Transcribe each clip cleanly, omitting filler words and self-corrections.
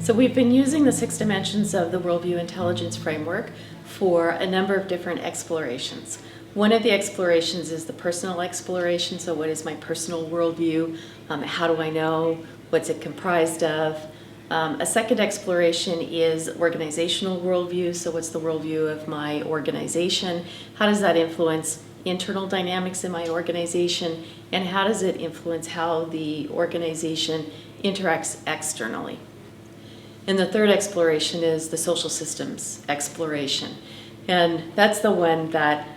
So we've been using the 6 dimensions of the Worldview Intelligence Framework for a number of different explorations. One of the explorations is the personal exploration. So what is my personal worldview? How do I know? What's it comprised of? A second exploration is organizational worldview. So what's the worldview of my organization? How does that influence internal dynamics in my organization? And how does it influence how the organization interacts externally? And the third exploration is the social systems exploration. And that's the one that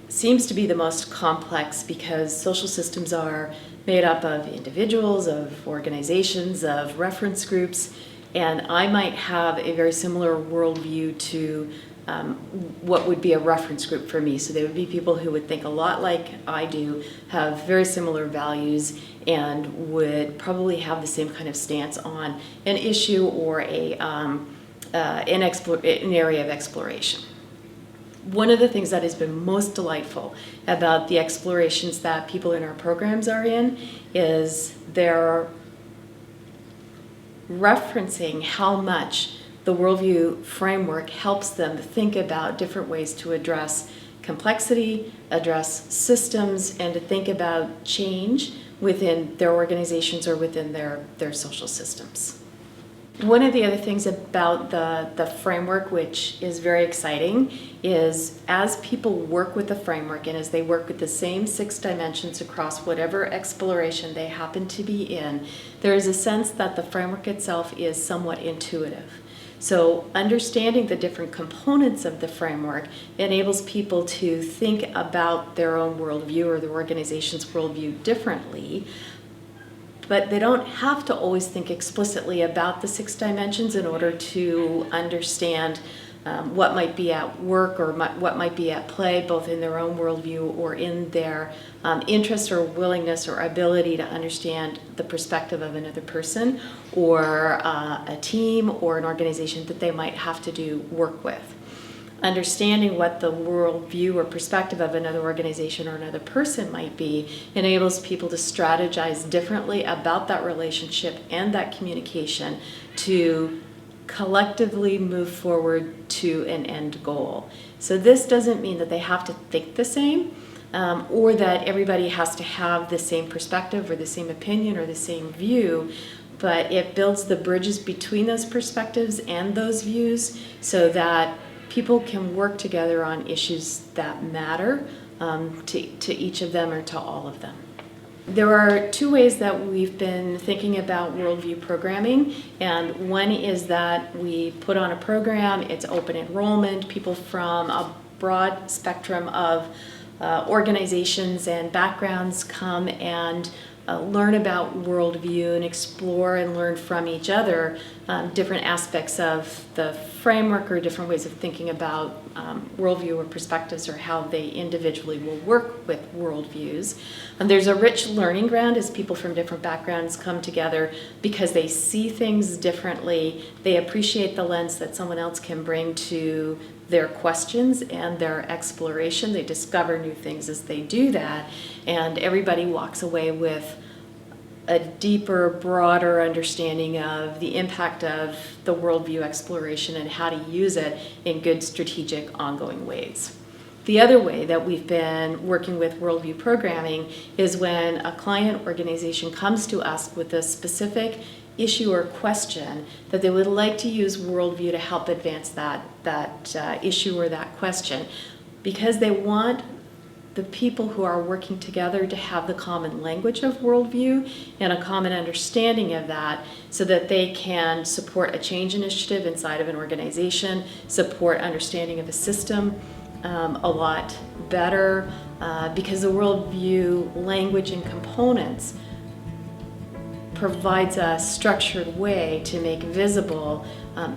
seems to be the most complex because social systems are made up of individuals, of organizations, of reference groups, and I might have a very similar worldview to what would be a reference group for me. So they would be people who would think a lot like I do, have very similar values, and would probably have the same kind of stance on an issue or an area of exploration. One of the things that has been most delightful about the explorations that people in our programs are in is they're referencing how much the Worldview framework helps them think about different ways to address complexity, address systems, and to think about change within their organizations or within their social systems. One of the other things about the framework, which is very exciting, is as people work with the framework and as they work with the same 6 dimensions across whatever exploration they happen to be in, there is a sense that the framework itself is somewhat intuitive. So understanding the different components of the framework enables people to think about their own worldview or their organization's worldview differently, but they don't have to always think explicitly about the 6 dimensions in order to understand what might be at work or what might be at play, both in their own worldview or in their interest or willingness or ability to understand the perspective of another person or a team or an organization that they might have to do work with. Understanding what the worldview or perspective of another organization or another person might be enables people to strategize differently about that relationship and that communication to collectively move forward to an end goal. So this doesn't mean that they have to think the same or that everybody has to have the same perspective or the same opinion or the same view, but it builds the bridges between those perspectives and those views so that people can work together on issues that matter to each of them or to all of them. There are 2 ways that we've been thinking about worldview programming, and one is that we put on a program, it's open enrollment, people from a broad spectrum of organizations and backgrounds come and learn about worldview and explore and learn from each other different aspects of the framework or different ways of thinking about worldview or perspectives or how they individually will work with worldviews. There's a rich learning ground as people from different backgrounds come together because they see things differently, they appreciate the lens that someone else can bring to their questions and their exploration. They discover new things as they do that, and everybody walks away with a deeper, broader understanding of the impact of the worldview exploration and how to use it in good, strategic, ongoing ways. The other way that we've been working with worldview programming is when a client organization comes to us with a specific issue or question that they would like to use worldview to help advance that issue or that question, because they want the people who are working together to have the common language of worldview and a common understanding of that so that they can support a change initiative inside of an organization, support understanding of a system a lot better, because the worldview language and components provides a structured way to make visible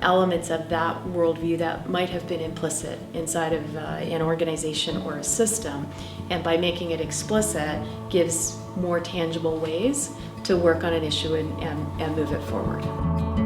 elements of that worldview that might have been implicit inside of an organization or a system. And by making it explicit, gives more tangible ways to work on an issue and move it forward.